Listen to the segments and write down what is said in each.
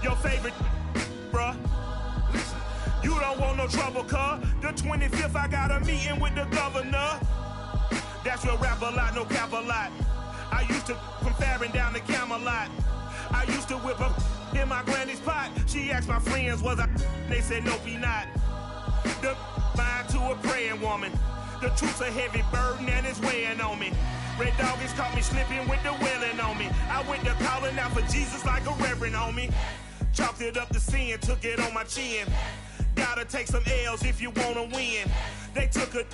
Your favorite, bruh. You don't want no trouble, cuz. The 25th, I got a meeting with the governor. That's your rap a lot, no cap a lot. I used to from Farron down to Camelot. I used to whip up in my granny's pot. She asked my friends, was I? They said, nope, he not. The mind to a praying woman. The truth's a heavy burden and it's weighing on me. Red doggies caught me slipping with the wailing on me. I went to calling out for Jesus like a reverend homie. Chalked it up to sin, took it on my chin. Gotta take some L's if you wanna win. They took a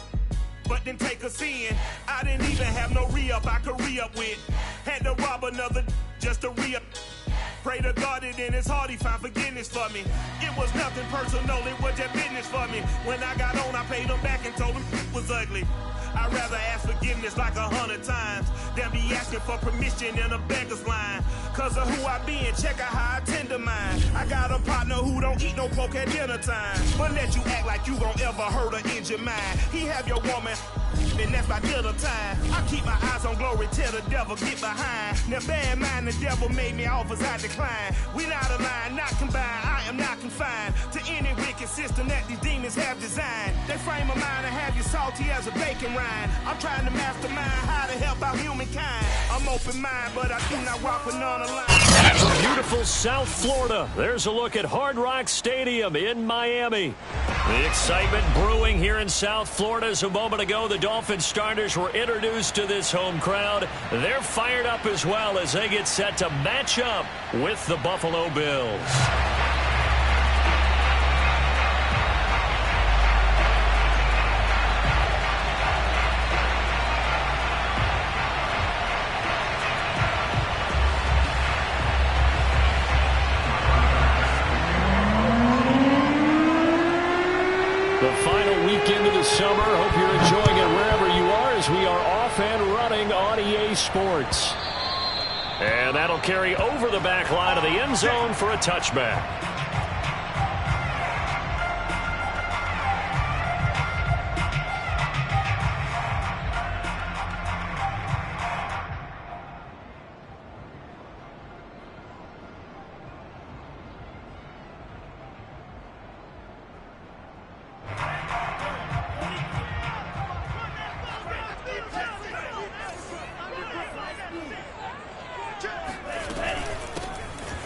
but didn't take a sin. I didn't even have no re-up I could re-up with. Had to rob another just to re-up. Pray to God that in his heart he found forgiveness for me. It was nothing personal, it was just business for me. When I got on, I paid him back and told him it was ugly. I'd rather ask forgiveness like 100 times than be asking for permission in a beggar's line. Cause of who I be and check out how I tend to mine. I got a partner who don't eat no pork at dinner time, but let you act like you gon' ever hurt or injure mine. He have your woman, and that's by dinner time. I keep my eyes on glory till the devil get behind. Now bad mind, the devil made me offers I decline. We not aligned, not combined, I am not confined to any wicked system that these demons have designed. They frame a mind and have you salty as a bacon rind. I'm trying to mastermind how to help out humankind. I'm open mind, but I do not walk with none aligned. From beautiful South Florida, there's a look at Hard Rock Stadium in Miami. The excitement brewing here in South Florida as a moment ago the Dolphins starters were introduced to this home crowd. They're fired up as well as they get set to match up with the Buffalo Bills. Summer. Hope you're enjoying it wherever you are as we are off and running on EA Sports. And that'll carry over the back line of the end zone for a touchback.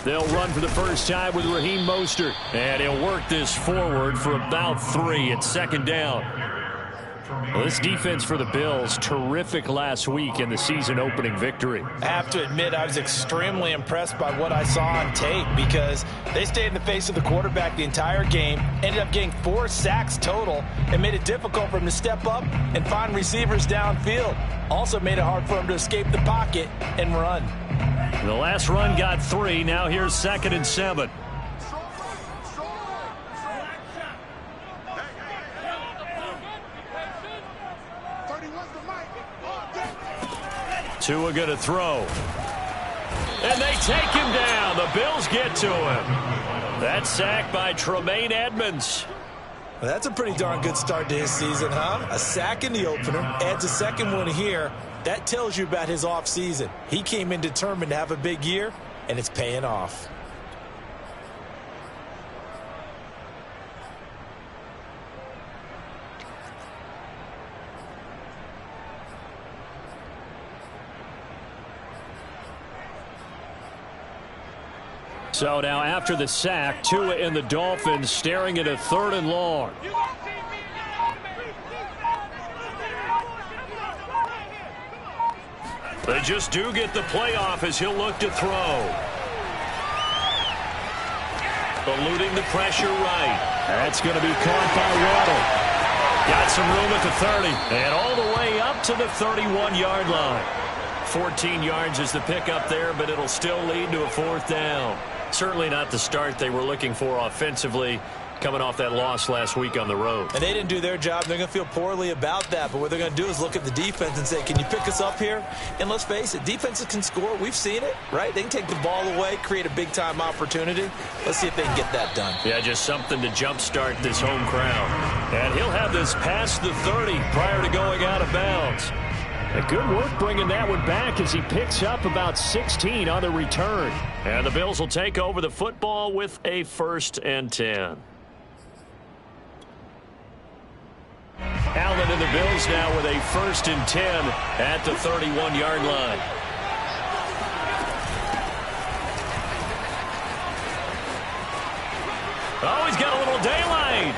They'll run for the first time with Raheem Mostert. And he'll work this forward for about 3 at second down. Well, this defense for the Bills, terrific last week in the season-opening victory. I have to admit, I was extremely impressed by what I saw on tape because they stayed in the face of the quarterback the entire game, ended up getting 4 sacks total, and made it difficult for him to step up and find receivers downfield. Also made it hard for him to escape the pocket and run. The last run got 3. Now here's 2nd and 7. Tua going to throw. And they take him down. The Bills get to him. That sack by Tremaine Edmonds. Well, that's a pretty darn good start to his season, huh? A sack in the opener, adds a second one here. That tells you about his offseason. He came in determined to have a big year, and it's paying off. So now after the sack, Tua and the Dolphins staring at a 3rd and long. They just do get the playoff as he'll look to throw. Eluding the pressure right. That's going to be caught by Waddle. Got some room at the 30 and all the way up to the 31-yard line. 14 yards is the pickup there, but it'll still lead to a 4th down. Certainly not the start they were looking for offensively coming off that loss last week on the road. And they didn't do their job. They're going to feel poorly about that. But what they're going to do is look at the defense and say, can you pick us up here? And let's face it, defenses can score. We've seen it, right? They can take the ball away, create a big-time opportunity. Let's see if they can get that done. Yeah, just something to jumpstart this home crowd. And he'll have this past the 30 prior to going out of bounds. A good work bringing that one back as he picks up about 16 on the return. And the Bills will take over the football with a 1st and 10. Allen and the Bills now with a 1st and 10 at the 31-yard line. Oh, he's got a little daylight.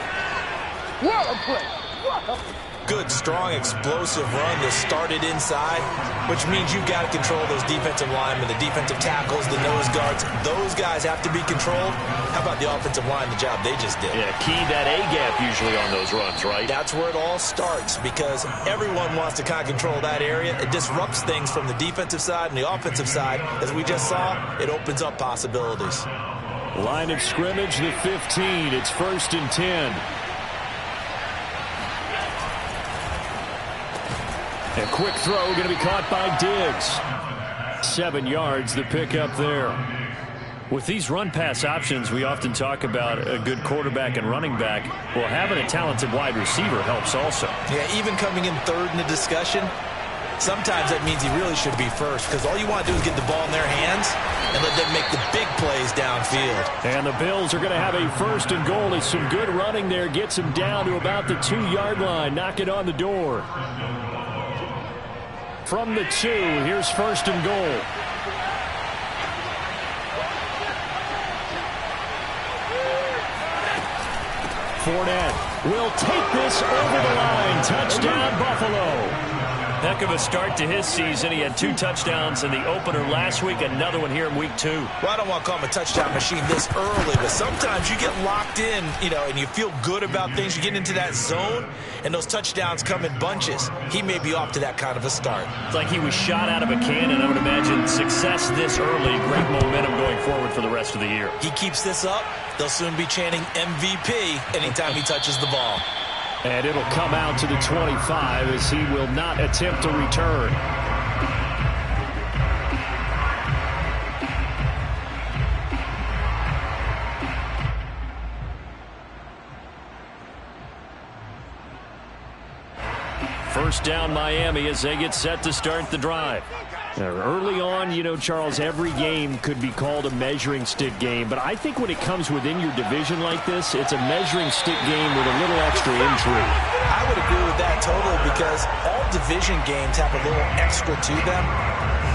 What a play. What a Good, strong, explosive run that started inside, which means you've got to control those defensive linemen, the defensive tackles, the nose guards. Those guys have to be controlled. How about the offensive line, the job they just did? Yeah, key that A-gap usually on those runs, right? That's where it all starts because everyone wants to kind of control that area. It disrupts things from the defensive side and the offensive side. As we just saw, it opens up possibilities. Line of scrimmage, the 15. It's 1st and 10. A quick throw going to be caught by Diggs. 7 yards, the pickup there. With these run-pass options, we often talk about a good quarterback and running back. Well, having a talented wide receiver helps also. Yeah, even coming in third in the discussion, sometimes that means he really should be first because all you want to do is get the ball in their hands and let them make the big plays downfield. And the Bills are going to have a 1st and goal. It's some good running there. Gets him down to about the 2-yard line. Knock it on the door. From the 2, here's 1st and goal. Fournette will take this over the line. Touchdown, Buffalo. Heck of a start to his season. He had 2 touchdowns in the opener last week, another one here in week 2. Well, I don't want to call him a touchdown machine this early, but sometimes you get locked in, and you feel good about things. You get into that zone, and those touchdowns come in bunches. He may be off to that kind of a start. It's like he was shot out of a cannon. I would imagine success this early, great momentum going forward for the rest of the year. He keeps this up, they'll soon be chanting MVP anytime he touches the ball. And it'll come out to the 25 as he will not attempt to return. First down Miami as they get set to start the drive. Early on, Charles, every game could be called a measuring stick game. But I think when it comes within your division like this, it's a measuring stick game with a little extra intrigue. I would agree with that totally because all division games have a little extra to them.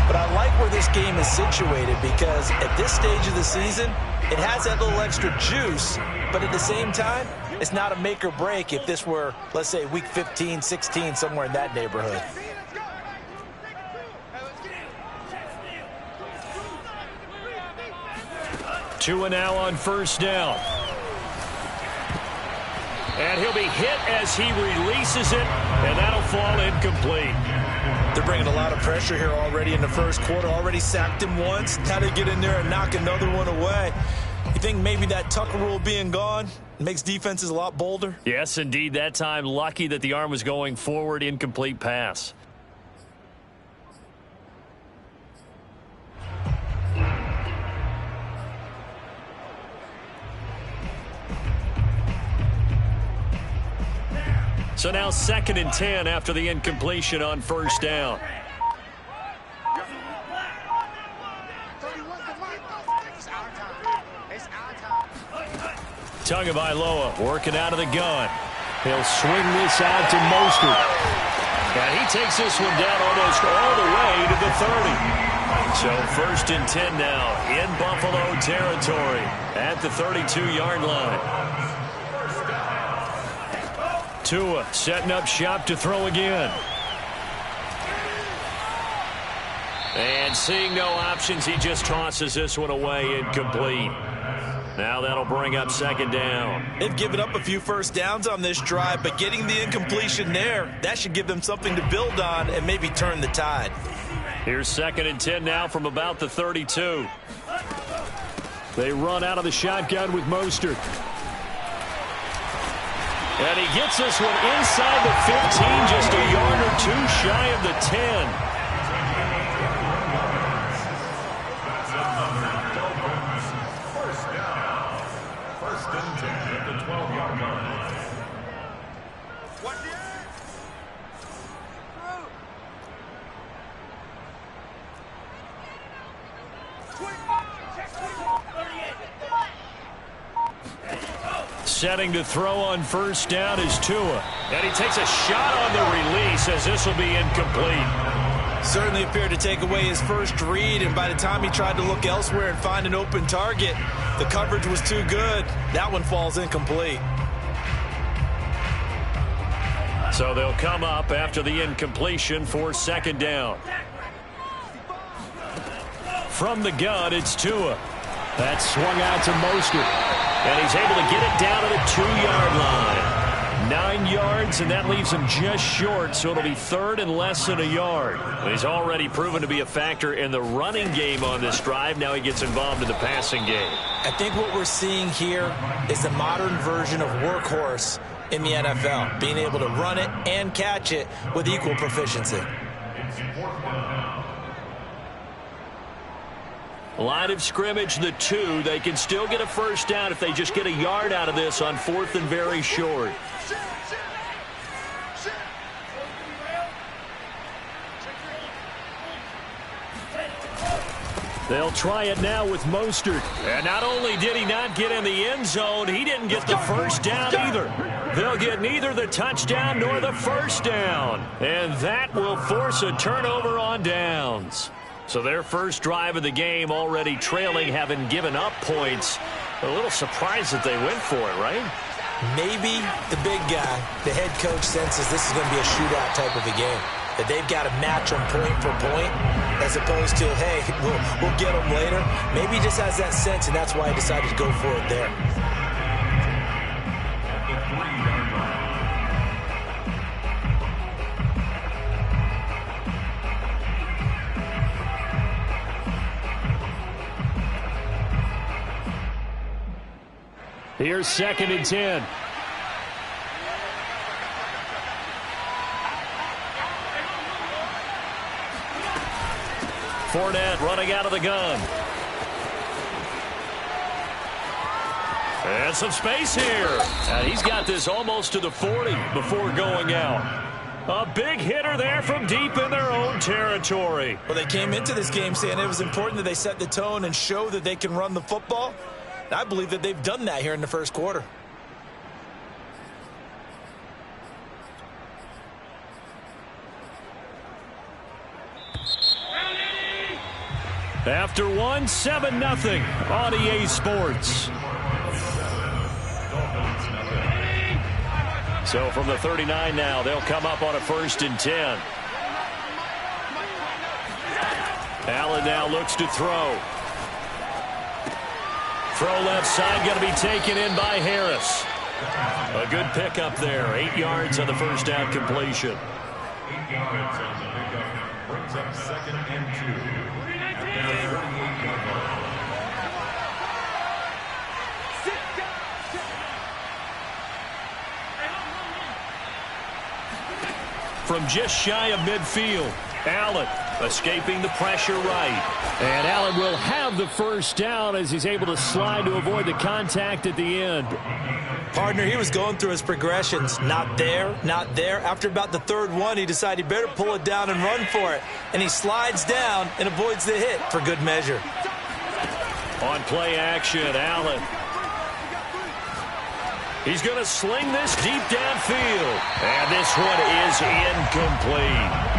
But I like where this game is situated because at this stage of the season, it has that little extra juice. But at the same time, it's not a make or break if this were, let's say, week 15, 16, somewhere in that neighborhood. Tua now on first down. And he'll be hit as he releases it, and that'll fall incomplete. They're bringing a lot of pressure here already in the first quarter. Already sacked him once. How to get in there and knock another one away. You think maybe that Tucker rule being gone makes defenses a lot bolder? Yes, indeed. That time, lucky that the arm was going forward, incomplete pass. So now 2nd and 10 after the incompletion on first down. Tagovailoa working out of the gun. He'll swing this out to Mostert. And he takes this one down almost all the way to the 30. So 1st and 10 now in Buffalo territory at the 32-yard line. Tua setting up shop to throw again. And seeing no options, he just tosses this one away incomplete. Now that'll bring up 2nd down. They've given up a few first downs on this drive, but getting the incompletion there, that should give them something to build on and maybe turn the tide. Here's 2nd and 10 now from about the 32. They run out of the shotgun with Mostert. And he gets this one inside the 15, just a yard or 2 shy of the 10. Setting to throw on first down is Tua. And he takes a shot on the release as this will be incomplete. Certainly appeared to take away his first read, and by the time he tried to look elsewhere and find an open target, the coverage was too good. That one falls incomplete. So they'll come up after the incompletion for second down. From the gun, it's Tua. That's swung out to Mostert. And he's able to get it down to the 2-yard line. 9 yards, and that leaves him just short, so it'll be third and less than a yard. He's already proven to be a factor in the running game on this drive. Now he gets involved in the passing game. I think what we're seeing here is the modern version of workhorse in the NFL, being able to run it and catch it with equal proficiency. Line of scrimmage, the 2. They can still get a first down if they just get a yard out of this on 4th and very short. They'll try it now with Mostert. And not only did he not get in the end zone, he didn't get the first down either. They'll get neither the touchdown nor the first down. And that will force a turnover on downs. So their first drive of the game already trailing, having given up points. A little surprised that they went for it, right? Maybe the big guy, the head coach, senses this is going to be a shootout type of a game. That they've got to match them point for point, as opposed to, hey, we'll get them later. Maybe he just has that sense, and that's why he decided to go for it there. Here's 2nd and 10. Fournette running out of the gun. And some space here. And he's got this almost to the 40 before going out. A big hitter there from deep in their own territory. Well, they came into this game saying it was important that they set the tone and show that they can run the football. And I believe that they've done that here in the first quarter. After one, 7-0 on EA Sports. So from the 39 now, they'll come up on a 1st and 10. Allen now looks to throw. Throw left side, going to be taken in by Harris. A good pickup there. 8 yards on the first down completion. 8 yards on the pickup. Brings up 2nd and 2. From just shy of midfield, Allen escaping the pressure right. And Allen will have the first down as he's able to slide to avoid the contact at the end. Partner, he was going through his progressions. Not there, not there. After about the 3rd one, he decided he better pull it down and run for it. And he slides down and avoids the hit for good measure. On play action, Allen. He's going to sling this deep downfield. And this one is incomplete.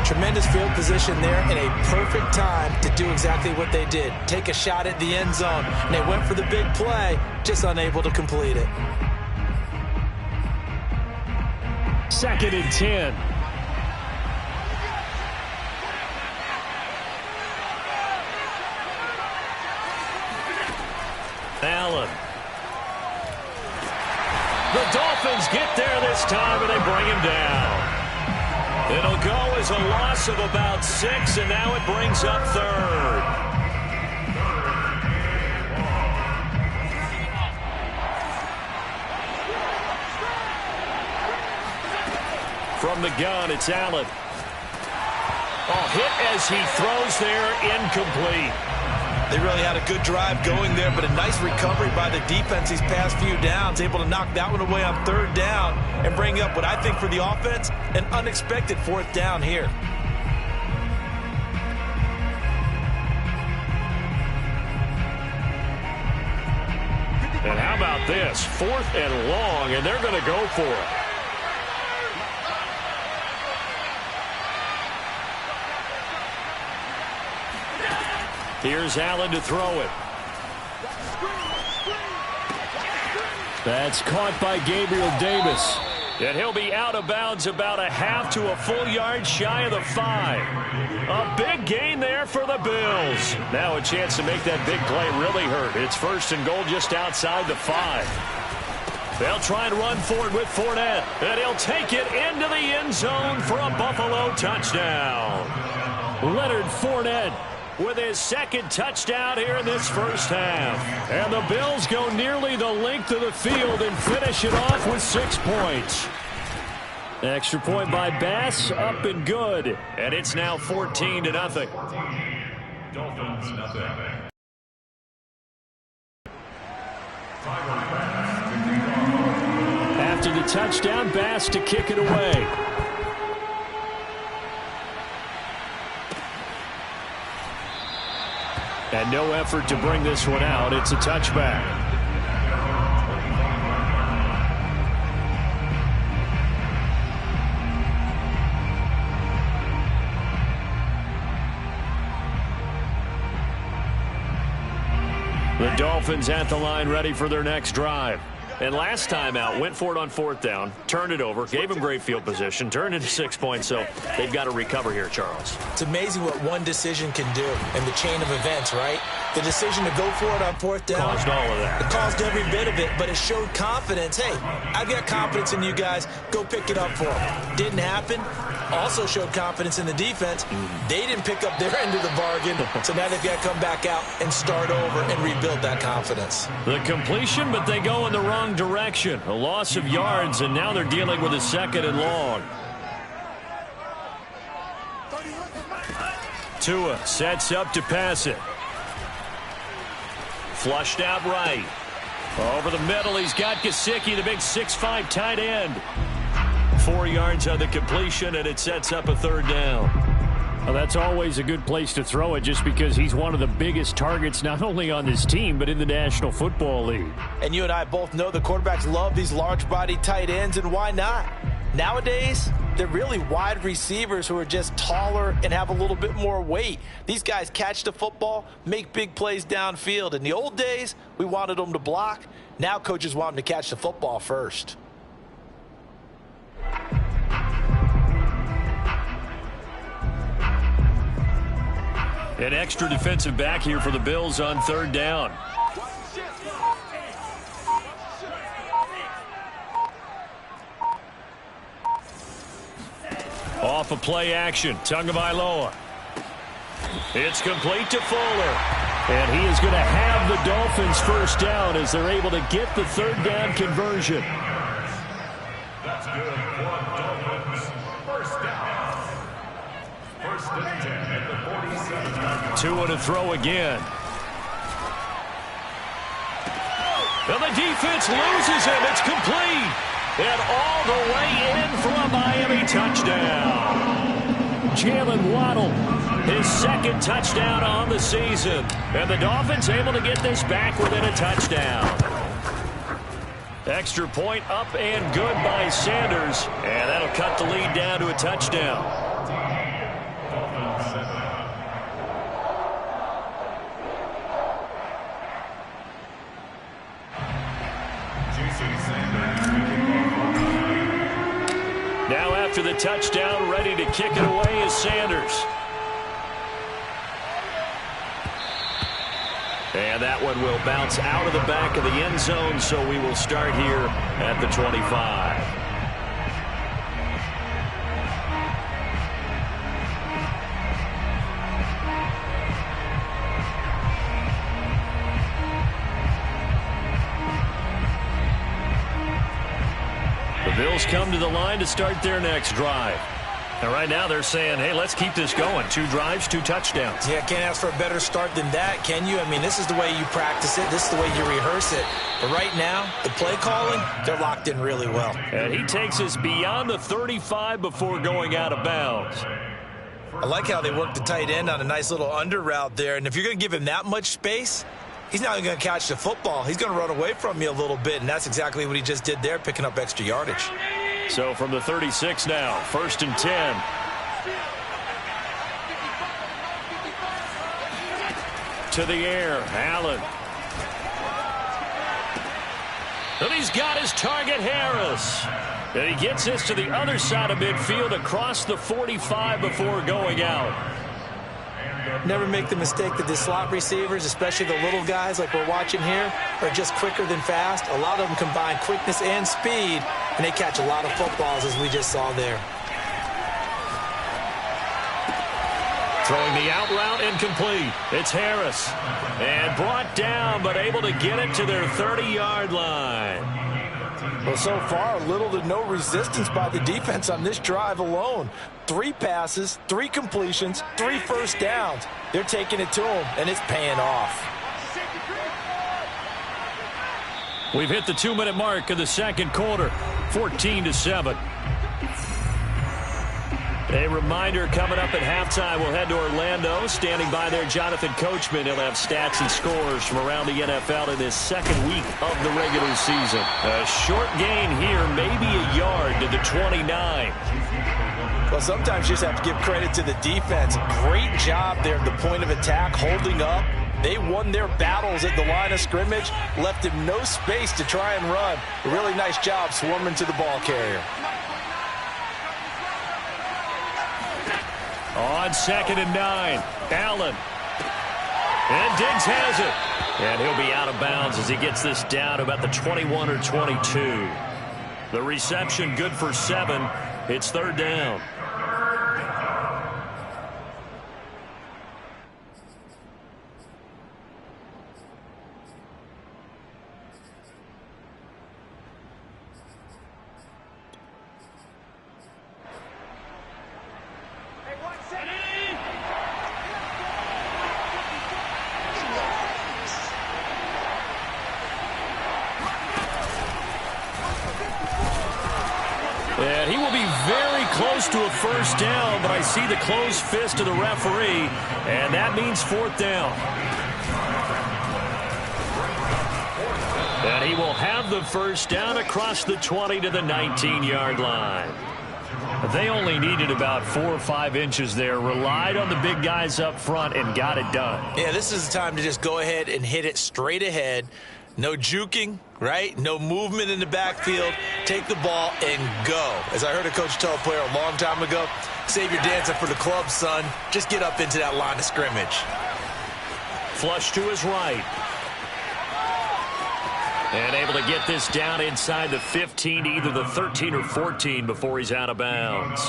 Tremendous field position there and a perfect time to do exactly what they did. Take a shot at the end zone. And they went for the big play, just unable to complete it. 2nd and 10. Allen. The Dolphins get there this time, and they bring him down. It'll go as a loss of about 6, and now it brings up 3rd. From the gun, it's Allen. Oh, hit as he throws there, incomplete. They really had a good drive going there, but a nice recovery by the defense these past few downs, able to knock that one away on 3rd down and bring up what I think for the offense, an unexpected 4th down here. And how about this? 4th and long, and they're going to go for it. Here's Allen to throw it. That's caught by Gabriel Davis. And he'll be out of bounds about a half to a full yard shy of the 5. A big gain there for the Bills. Now a chance to make that big play really hurt. It's 1st and goal just outside the 5. They'll try and run forward with Fournette. And he'll take it into the end zone for a Buffalo touchdown. Leonard Fournette with his 2nd touchdown here in this first half. And the Bills go nearly the length of the field and finish it off with 6 points. Extra point by Bass, up and good. And it's now 14-0. Dolphins, nothing. After the touchdown, Bass to kick it away. And no effort to bring this one out. It's a touchback. The Dolphins at the line ready for their next drive. And last time out, went for it on 4th down, turned it over, gave them great field position, turned into 6 points, so they've got to recover here, Charles. It's amazing what one decision can do in the chain of events, right? The decision to go for it on 4th down. Caused all of that. It caused every bit of it, but it showed confidence. Hey, I've got confidence in you guys. Go pick it up for them. Didn't happen. Also showed confidence in the defense. They didn't pick up their end of the bargain, so now they've got to come back out and start over and rebuild that confidence. The completion, but they go in the wrong direction. A loss of yards, and now they're dealing with a 2nd and long. Tua sets up to pass it. Flushed out right. Over the middle, he's got Gesicki, the big 6'5" tight end. 4 yards on the completion, and it sets up a 3rd down. Well, that's always a good place to throw it just because he's one of the biggest targets not only on this team but in the National Football League. And you and I both know the quarterbacks love these large-body tight ends, and why not? Nowadays, they're really wide receivers who are just taller and have a little bit more weight. These guys catch the football, make big plays downfield. In the old days, we wanted them to block. Now coaches want them to catch the football first. An extra defensive back here for the Bills on 3rd down. Off of play action, Tagovailoa. It's complete to Fuller. And he is going to have the Dolphins 1st down as they're able to get the 3rd down conversion. That's good for Dolphins. 1st down. 1st and 10 at the 47. Tua to throw again. And the defense loses him. It's complete. And all the way in for a Miami touchdown. Jalen Waddle, his 2nd touchdown on the season. And the Dolphins able to get this back within a touchdown. Extra point up and good by Sanders. And that'll cut the lead down to a touchdown. Now after the touchdown, ready to kick it away is Sanders. And that one will bounce out of the back of the end zone, so we will start here at the 25. Bills come to the line to start their next drive. And right now they're saying, hey, let's keep this going. 2 drives, 2 touchdowns. Yeah, can't ask for a better start than that, can you? I mean, this is the way you practice it. This is the way you rehearse it. But right now, the play calling, they're locked in really well. And he takes us beyond the 35 before going out of bounds. I like how they work the tight end on a nice little under route there. And if you're going to give him that much space, he's not even going to catch the football. He's going to run away from you a little bit, and that's exactly what he just did there, picking up extra yardage. So from the 36 now, 1st and 10. To the air, Allen. And he's got his target, Harris. And he gets this to the other side of midfield across the 45 before going out. Never make the mistake that the slot receivers, especially the little guys like we're watching here, are just quicker than fast. A lot of them combine quickness and speed, and they catch a lot of footballs, as we just saw there. Throwing the out route incomplete. It's Harris. And brought down, but able to get it to their 30-yard line. Well, so far, little to no resistance by the defense on this drive alone. 3 passes, 3 completions, 3 first downs. They're taking it to them, and it's paying off. We've hit the 2-minute mark of the second quarter, 14-7. A reminder, coming up at halftime, we'll head to Orlando. Standing by there, Jonathan Coachman. He'll have stats and scores from around the NFL in this second week of the regular season. A short gain here, maybe a yard to the 29. Well, sometimes you just have to give credit to the defense. Great job there at the point of attack, holding up. They won their battles at the line of scrimmage, left him no space to try and run. A really nice job swarming to the ball carrier. On 2nd and 9, Allen. And Diggs has it. And he'll be out of bounds as he gets this down about the 21 or 22. The reception good for 7. It's 3rd down. And he will be very close to a first down, but I see the closed fist of the referee, and that means 4th down. And he will have the first down across the 20 to the 19-yard line. They only needed about 4 or 5 inches there, relied on the big guys up front, and got it done. Yeah, this is the time to just go ahead and hit it straight ahead. No juking, right? No movement in the backfield. Take the ball and go. As I heard a coach tell a player a long time ago, save your dancing for the club, son. Just get up into that line of scrimmage. Flush to his right. And able to get this down inside the 15, either the 13 or 14 before he's out of bounds.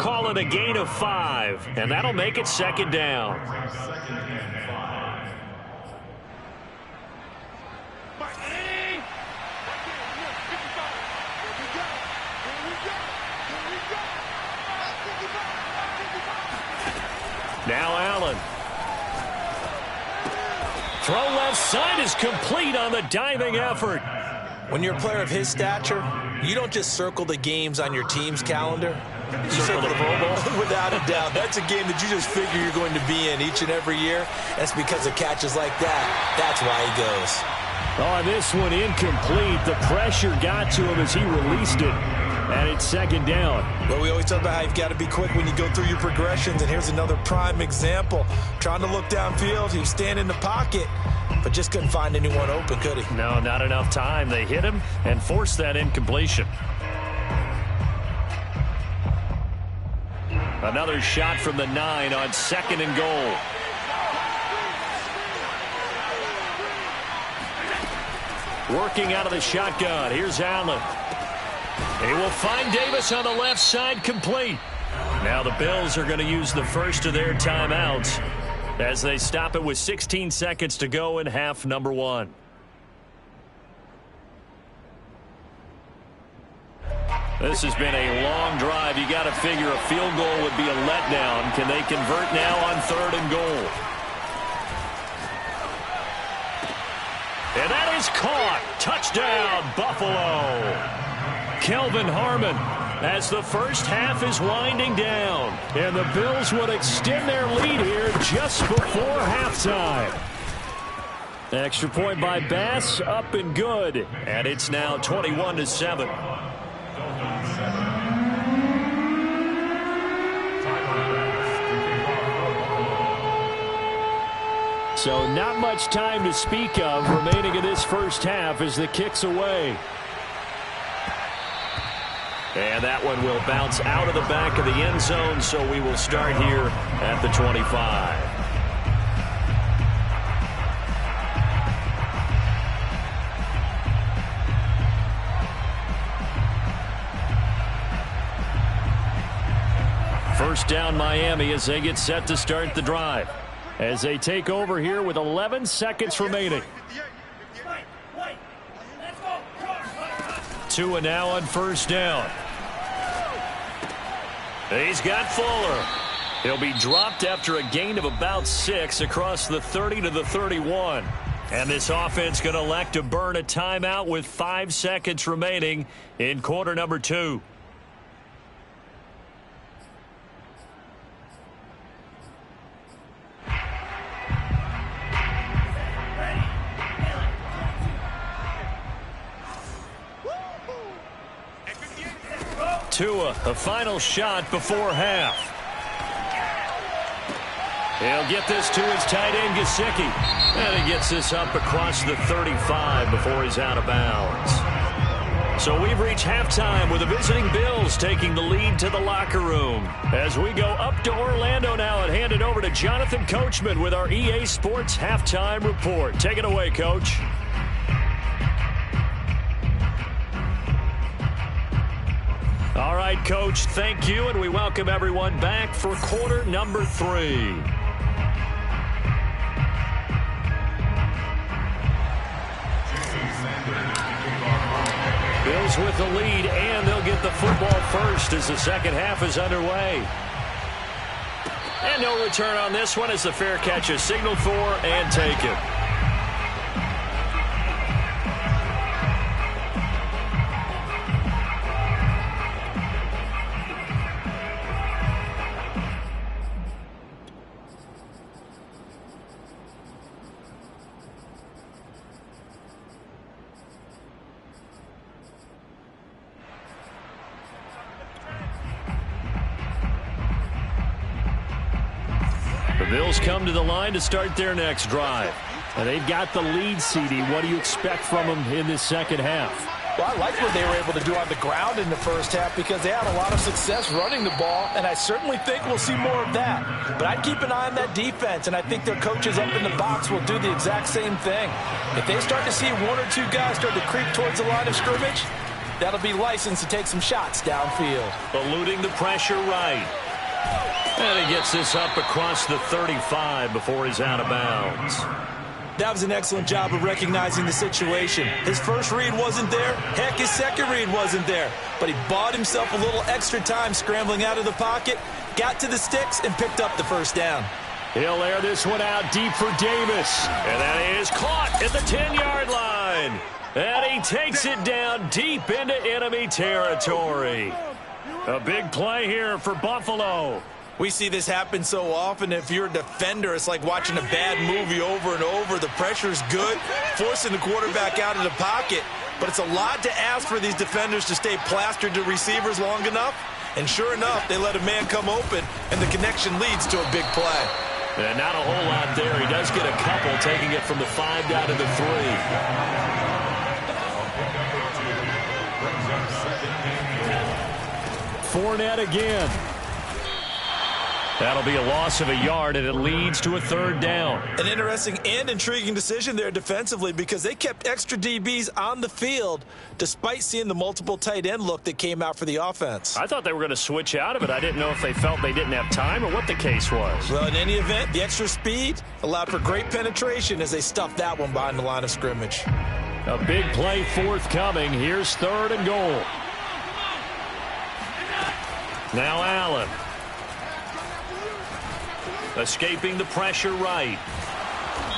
Call it a gain of 5, and that'll make it 2nd down. Now Allen. Throw left side is complete on the diving effort. When you're a player of his stature, you don't just circle the games on your team's calendar. You circle the Pro Bowl. Without a doubt. That's a game that you just figure you're going to be in each and every year. That's because of catches like that. That's why he goes. Oh, this one incomplete. The pressure got to him as he released it. And it's 2nd down. Well, we always talk about how you've got to be quick when you go through your progressions, and here's another prime example. Trying to look downfield, he was standing in the pocket, but just couldn't find anyone open, could he? No, not enough time. They hit him and forced that incompletion. Another shot from the 9 on 2nd and goal. Working out of the shotgun. Here's Allen. He will find Davis on the left side, complete. Now the Bills are going to use the first of their timeouts as they stop it with 16 seconds to go in half number 1. This has been a long drive. You got to figure a field goal would be a letdown. Can they convert now on 3rd and goal? And that is caught. Touchdown, Buffalo. Kelvin Harmon as the first half is winding down. And the Bills would extend their lead here just before halftime. Extra point by Bass, up and good. And it's now 21-7. So not much time to speak of remaining in this first half as the kick's away. And that one will bounce out of the back of the end zone, so we will start here at the 25. First down Miami as they get set to start the drive. As they take over here with 11 seconds remaining. Tua now on first down. He's got Fuller. He'll be dropped after a gain of about 6 across the 30 to the 31. And this offense going to elect to burn a timeout with 5 seconds remaining in quarter number 2. Tua, a final shot before half. He'll get this to his tight end, Gesicki. And he gets this up across the 35 before he's out of bounds. So we've reached halftime with the visiting Bills taking the lead to the locker room. As we go up to Orlando now and hand it over to Jonathan Coachman with our EA Sports Halftime Report. Take it away, Coach. All right, Coach, thank you, and we welcome everyone back for quarter number 3. Bills with the lead, and they'll get the football first as the second half is underway. And no return on this one as the fair catch is signaled for and taken. The Bills come to the line to start their next drive. And they've got the lead, CD. What do you expect from them in this second half? Well, I like what they were able to do on the ground in the first half because they had a lot of success running the ball, and I certainly think we'll see more of that. But I'd keep an eye on that defense, and I think their coaches up in the box will do the exact same thing. If they start to see 1 or 2 guys start to creep towards the line of scrimmage, that'll be licensed to take some shots downfield. Eluding the pressure right. And he gets this up across the 35 before he's out of bounds. That was an excellent job of recognizing the situation. His first read wasn't there. Heck, his second read wasn't there. But he bought himself a little extra time scrambling out of the pocket, got to the sticks, and picked up the first down. He'll air this one out deep for Davis. And that is caught at the 10-yard line. And he takes it down deep into enemy territory. A big play here for Buffalo. We see this happen so often. If you're a defender, it's like watching a bad movie over and over. The pressure's good, forcing the quarterback out of the pocket. But it's a lot to ask for these defenders to stay plastered to receivers long enough. And sure enough, they let a man come open, and the connection leads to a big play. And not a whole lot there. He does get a couple, taking it from the 5 down to the 3. Fournette again. That'll be a loss of a yard, and it leads to a 3rd down. An interesting and intriguing decision there defensively because they kept extra DBs on the field despite seeing the multiple tight end look that came out for the offense. I thought they were going to switch out of it. I didn't know if they felt they didn't have time or what the case was. Well, in any event, the extra speed allowed for great penetration as they stuffed that one behind the line of scrimmage. A big play forthcoming. Here's 3rd and goal. Now Allen. Escaping the pressure right.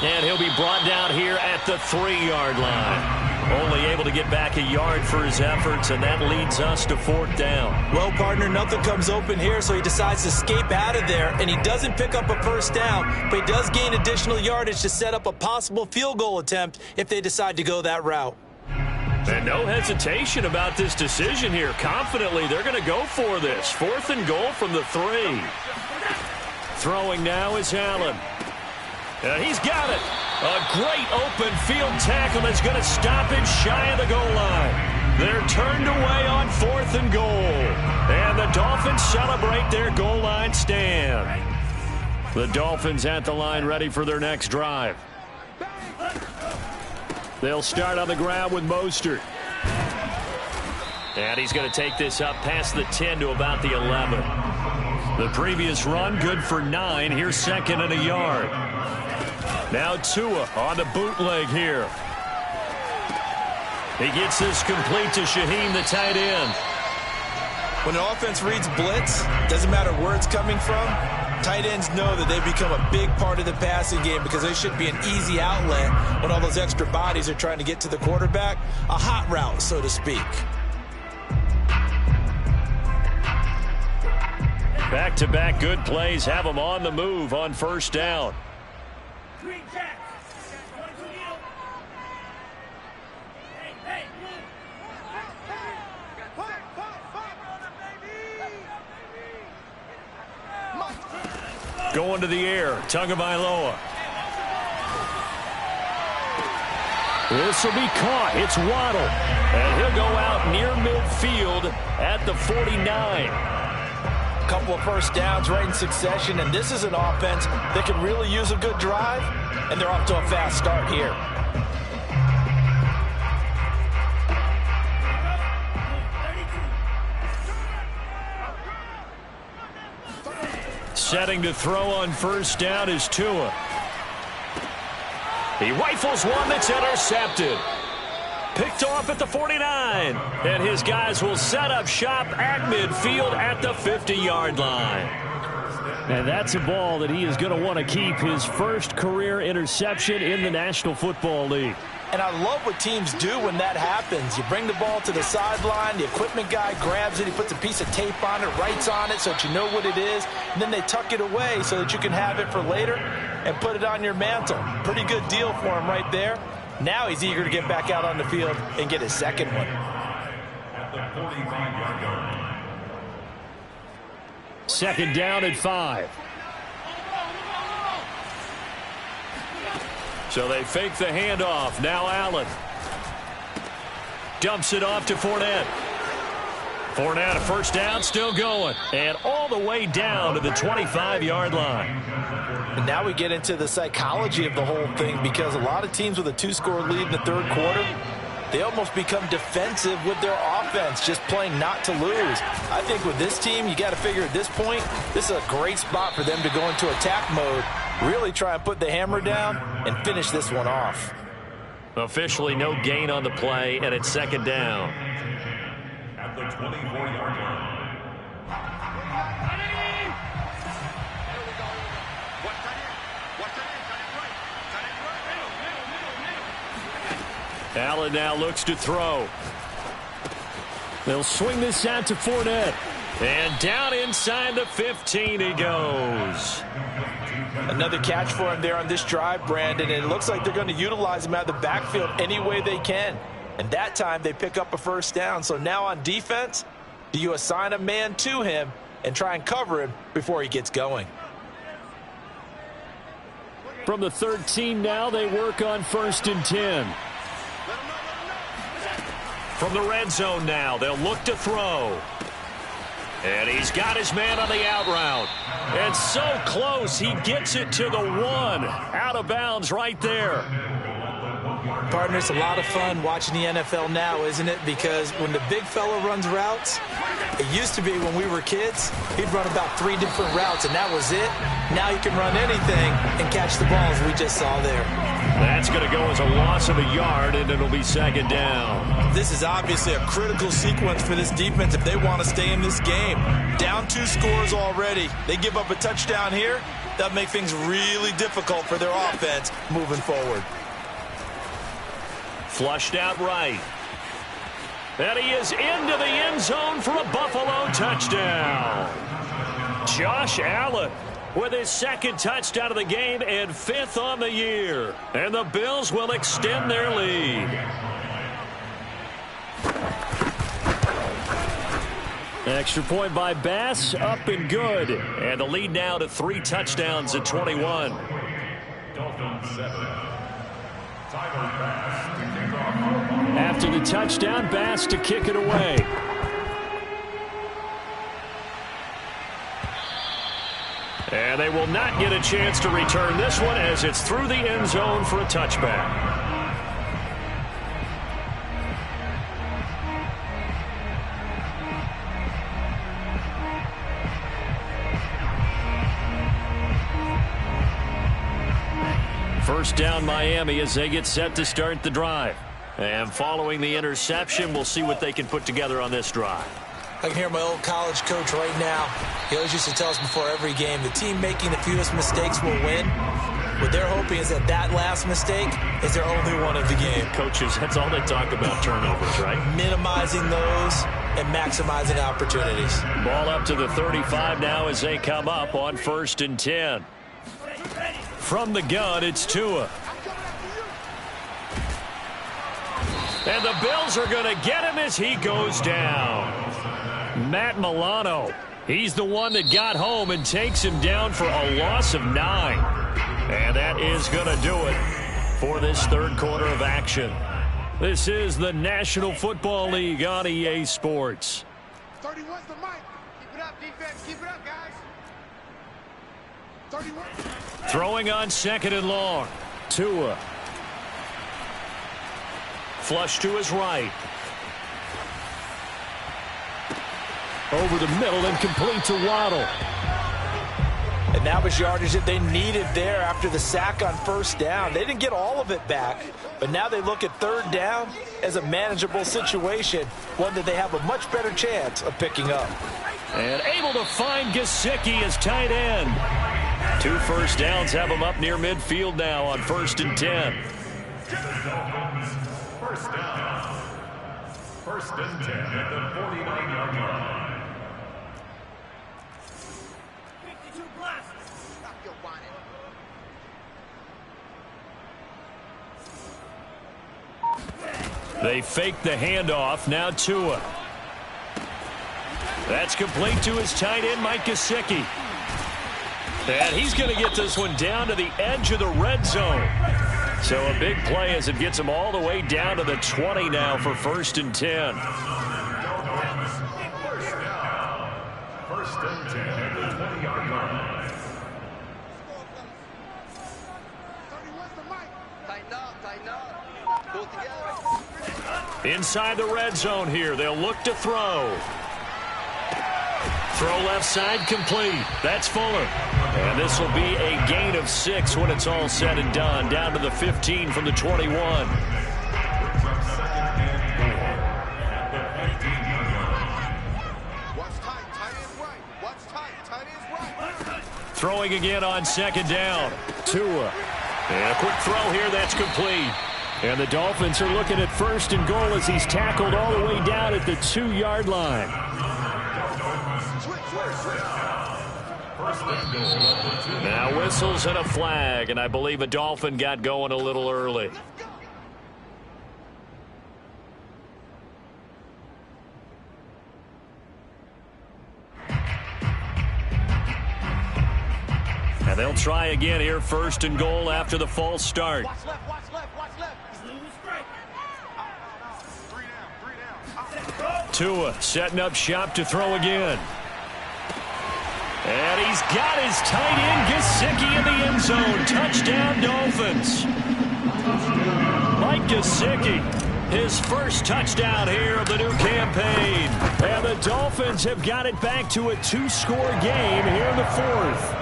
And he'll be brought down here at the 3-yard line. Only able to get back a yard for his efforts, and that leads us to 4th down. Well, partner, nothing comes open here, so he decides to escape out of there, and he doesn't pick up a 1st down, but he does gain additional yardage to set up a possible field goal attempt if they decide to go that route. And no hesitation about this decision here. Confidently, they're going to go for this. 4th and goal from the 3. Throwing now is Allen. He's got it. A great open field tackle that's going to stop it shy of the goal line. They're turned away on 4th and goal. And the Dolphins celebrate their goal line stand. The Dolphins at the line ready for their next drive. They'll start on the ground with Mostert. And he's going to take this up past the 10 to about the 11. The previous run good for 9. Here's 2nd and a yard. Now Tua on the bootleg here. He gets this complete to Shaheem, the tight end. When an offense reads blitz, doesn't matter where it's coming from, tight ends know that they become a big part of the passing game because they should be an easy outlet when all those extra bodies are trying to get to the quarterback. A hot route, so to speak. Back-to-back good plays have them on the move on 1st down. Going to the air, Tagovailoa. This will be caught. It's Waddle. And he'll go out near midfield at the 49. A couple of 1st downs right in succession, and this is an offense that can really use a good drive, and they're off to a fast start here. Setting to throw on 1st down is Tua. He rifles one that's intercepted. Picked off at the 49. And his guys will set up shop at midfield at the 50-yard line. And that's a ball that he is going to want to keep, his first career interception in the National Football League. And I love what teams do when that happens. You bring the ball to the sideline, the equipment guy grabs it, he puts a piece of tape on it, writes on it so that you know what it is, and then they tuck it away so that you can have it for later and put it on your mantle. Pretty good deal for him right there. Now he's eager to get back out on the field and get his 2nd one. At the 45-yard line. 2nd down at 5. So they fake the handoff. Now Allen. Dumps it off to Fournette. Fournette, a 1st down, still going. And all the way down to the 25-yard line. And now we get into the psychology of the whole thing, because a lot of teams with a 2-score lead in the 3rd quarter, they almost become defensive with their offense, just playing not to lose. I think with this team, you got to figure at this point, this is a great spot for them to go into attack mode, really try and put the hammer down and finish this one off. Officially no gain on the play, and it's 2nd down. At the 24-yard line. Allen now looks to throw. They'll swing this out to Fournette. And down inside the 15 he goes. Another catch for him there on this drive, Brandon, and it looks like they're going to utilize him out of the backfield any way they can. And that time they pick up a 1st down. So now on defense, do you assign a man to him and try and cover him before he gets going? From the 13 now, they work on 1st and 10. From the red zone now, they'll look to throw. And he's got his man on the out route. And so close, he gets it to the 1. Out of bounds right there. Partner, it's a lot of fun watching the NFL now, isn't it? Because when the big fella runs routes, it used to be when we were kids, he'd run about 3 different routes, and that was it. Now he can run anything and catch the balls we just saw there. That's going to go as a loss of a yard, and it'll be 2nd down. This is obviously a critical sequence for this defense if they want to stay in this game. Down 2 scores already. They give up a touchdown here. That'll make things really difficult for their offense moving forward. Flushed out right. And he is into the end zone for a Buffalo touchdown. Josh Allen with his second touchdown of the game and 5th on the year. And the Bills will extend their lead. Extra point by Bass, up and good. And the lead now to 3 touchdowns at 21. Dolphins 7. Tyler Bass to kick off. After the touchdown, Bass to kick it away. And they will not get a chance to return this one as it's through the end zone for a touchback. First down Miami as they get set to start the drive. And following the interception, we'll see what they can put together on this drive. I can hear my old college coach right now. He always used to tell us before every game, the team making the fewest mistakes will win. What they're hoping is that last mistake is their only one of the game. Coaches, that's all they talk about, turnovers, right? Minimizing those and maximizing opportunities. Ball up to the 35 now as they come up on 1st and 10. From the gun, it's Tua. And the Bills are going to get him as he goes down. Matt Milano, he's the one that got home and takes him down for a loss of 9. And that is going to do it for this third quarter of action. This is the National Football League on EA Sports. 31's the mic. Keep it up, defense. Keep it up, guys. 31. Throwing on 2nd and long. Tua. Flush to his right. Over the middle and complete to Waddle. And that was yardage that they needed there after the sack on 1st down. They didn't get all of it back, but now they look at 3rd down as a manageable situation, one that they have a much better chance of picking up. And able to find Gesicki as tight end. 2 first downs have him up near midfield now on 1st and 10. First down. 1st and 10 at the 49-yard line. They fake the handoff. Now Tua. That's complete to his tight end, Mike Gesicki. And he's going to get this one down to the edge of the red zone. So a big play as it gets him all the way down to the 20 now for 1st and 10. First and 10 at the 20-yard line. 31's the mic. Tighten up, tighten up. Pull it together. Inside the red zone here. They'll look to throw. Throw left side complete. That's Fuller. And this will be a gain of 6 when it's all said and done. Down to the 15 from the 21. Throwing again on 2nd down. Tua. And a quick throw here. That's complete. And the Dolphins are looking at 1st and goal as he's tackled all the way down at the 2-yard line. Now whistles and a flag, and I believe a Dolphin got going a little early. And they'll try again here, 1st and goal after the false start. Watch left, watch left, watch left. Tua setting up shop to throw again. And he's got his tight end, Gesicki, in the end zone. Touchdown, Dolphins. Mike Gesicki, his first touchdown here of the new campaign. And the Dolphins have got it back to a 2-score game here in the 4th.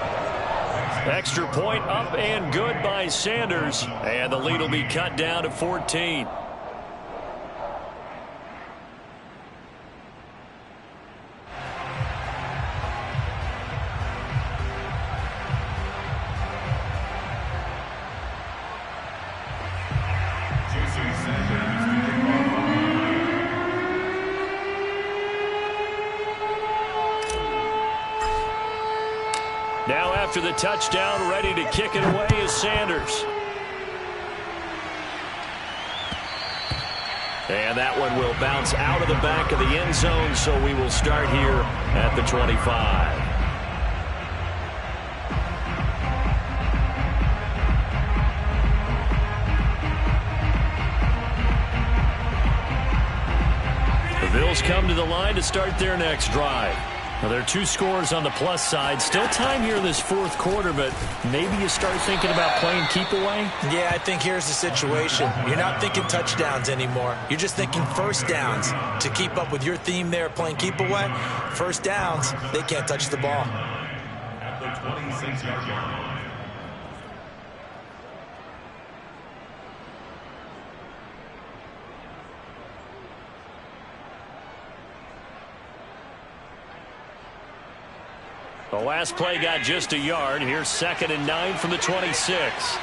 Extra point up and good by Sanders. And the lead will be cut down to 14. Sanders. after the touchdown. Ready to kick it away is Sanders. And that one will bounce out of the back of the end zone, so we will start here at the 25. The Bills come to the line to start their next drive. Now, there are 2 scores on the plus side. Still time here in this fourth quarter, but maybe you start thinking about playing keep away? Yeah, I think here's the situation. You're not thinking touchdowns anymore. You're just thinking first downs. To keep up with your theme there, playing keep away, first downs, they can't touch the ball. At the 26-yard line. The last play got just a yard. Here's 2nd and 9 from the 26.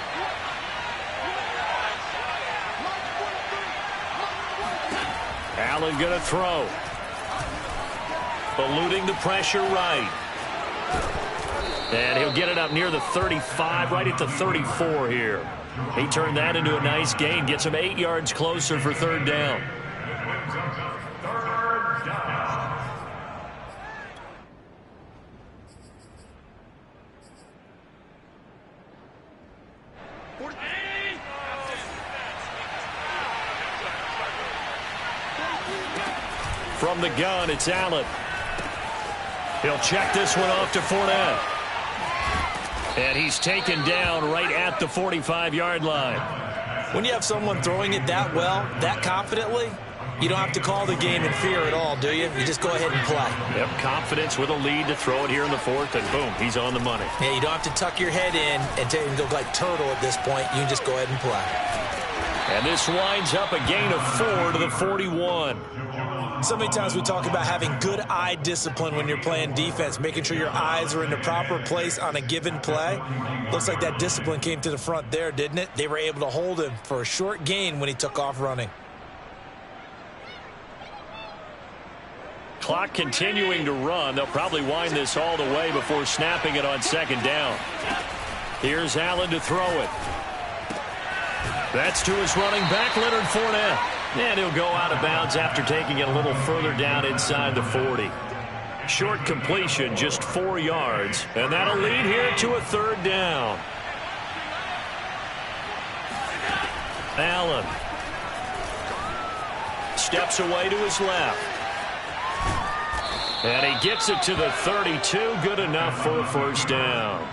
Allen going to throw. Eluding the pressure right. And he'll get it up near the 35, right at the 34 here. He turned that into a nice gain. Gets him 8 yards closer for 3rd down. From the gun, it's Allen. He'll check this one off to Fournette. And he's taken down right at the 45-yard line. When you have someone throwing it that well, that confidently, you don't have to call the game in fear at all, do you? You just go ahead and play. Yep, confidence with a lead to throw it here in the 4th, and boom, he's on the money. Yeah, you don't have to tuck your head in and go like turtle at this point. You can just go ahead and play. And this winds up a gain of 4 to the 41. So many times we talk about having good eye discipline when you're playing defense, making sure your eyes are in the proper place on a given play. Looks like that discipline came to the front there, didn't it? They were able to hold him for a short gain when he took off running. Clock continuing to run. They'll probably wind this all the way before snapping it on 2nd down. Here's Allen to throw it. That's to his running back, Leonard Fournette. And he'll go out of bounds after taking it a little further down inside the 40. Short completion, just 4 yards. And that'll lead here to a 3rd down. Allen steps away to his left. And he gets it to the 32. Good enough for a 1st down.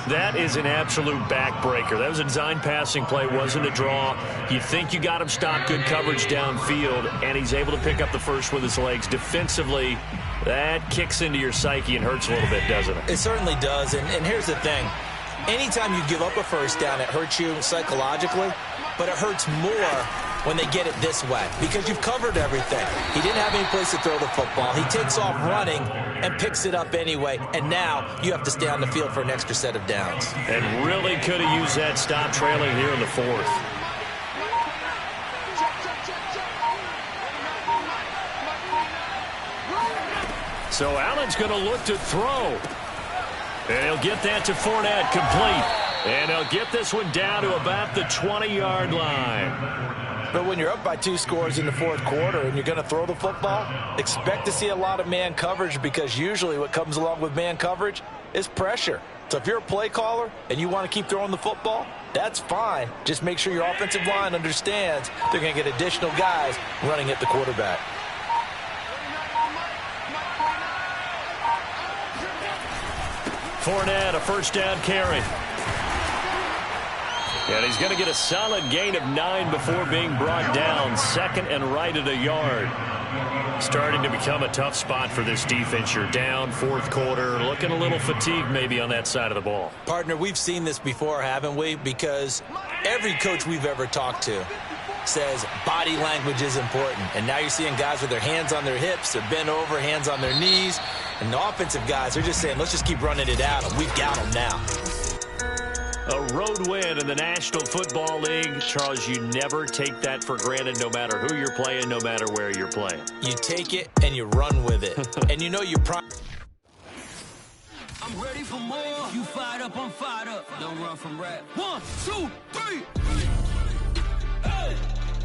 That is an absolute backbreaker. That was a design passing play, wasn't a draw. You think you got him stopped, good coverage downfield, and he's able to pick up the first with his legs. Defensively, that kicks into your psyche and hurts a little bit, doesn't it? It certainly does, and here's the thing. Anytime you give up a 1st down, it hurts you psychologically, but it hurts more when they get it this way because you've covered everything. He didn't have any place to throw the football. He takes off running and picks it up anyway, and now you have to stay on the field for an extra set of downs. And really could have used that stop trailing here in the 4th. So Allen's going to look to throw. And he'll get that to Fournette, complete. And he'll get this one down to about the 20-yard line. But when you're up by 2 scores in the 4th quarter and you're going to throw the football, expect to see a lot of man coverage because usually what comes along with man coverage is pressure. So if you're a play caller and you want to keep throwing the football, that's fine. Just make sure your offensive line understands they're going to get additional guys running at the quarterback. Fournette, a 1st down carry. And he's going to get a solid gain of 9 before being brought down. 2nd and right at a yard. Starting to become a tough spot for this defense. You're down 4th quarter. Looking a little fatigued maybe on that side of the ball. Partner, we've seen this before, haven't we? Because every coach we've ever talked to says body language is important. And now you're seeing guys with their hands on their hips. They're bent over, hands on their knees. And the offensive guys, they're just saying, let's just keep running it out. We've got them now. A road win in the National Football League. Charles, you never take that for granted no matter who you're playing, no matter where you're playing. You take it and you run with it. And you know you I'm ready for more. You fired up, I'm fired up. Don't run from rap. 1, 2, 3.